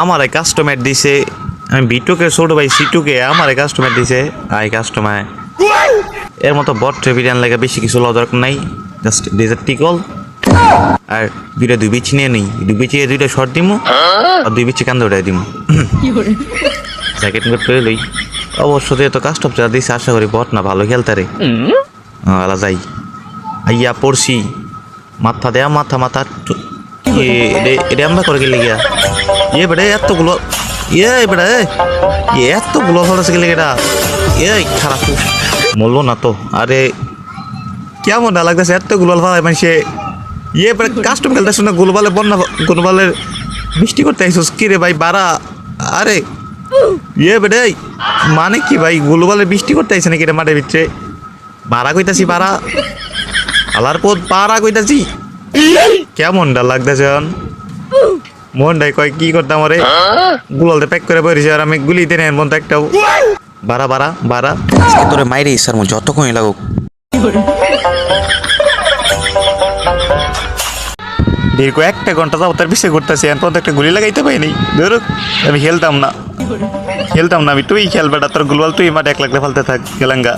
আমার কাস্টমার দিছে, আমি বিটুকে ছোট ভাই সিটুকে আমার কাস্টমার দিছে, আই কাস্টমার এর মতো বট ট্রেভিডিয়ান লাগে বেশি কিছু লওয়া দরকার নাই, জাস্ট ডেজার্ট টিকল আর দুই বিচি নিয়ে নেই, দুইটা শর্ট দিমু আর দুই বিচি কান্দে উঠাই দিমু, জ্যাকেট করে লই। অবশ্য তো কাস্টম যা দিছে আশা করি বট না ভালো খেলতে রে, আলা যাই আইয়া পড়ছি মাথা দেয়া মাথা এটা আমরা করে গেলে গিয়া ইয়ে বেড়ে এতগুলো বেড়ে এতগুলো ফলাছে গেলে এটা খারাপ বললো না তো। আরে কেমন না লাগতেছে এতগুলো ফলাই মানুষে বেড়ে কাস্টম খেলতেছ না, গোলবালে বন্যা গোলবালের বৃষ্টি করতে আইসোস কি রে ভাই বাড়া। আরে বেড়ে মানে কি ভাই গোলবালের বৃষ্টি করতে আইসে নাকি রে মাঠের ভিতরে বাড়া কইতাছি বাড়া আলার পথ পাড়া কইতাছি কেমনটা লাগতেছে মনটাই কয় কি করতাম আরে গুলালতে প্যাক করে পড়েছে আর আমি গুলি দেন এর মধ্যে একটাও বাড়া তোরে মাইরে ইসার মধ্যে যতক্ষণই লাগুক। দীর্ঘ 1 ঘন্টা যাবো তার পিছিয়ে করতেছি এখন পর্যন্ত একটা গুলি লাগাইতে পারিনি। ধরো আমি খেলতাম না আমি তুই খেলবেটা তোর গুলবাল তুই মাঠে 1 লাখ ফালতে থাক গেলাঙ্গা।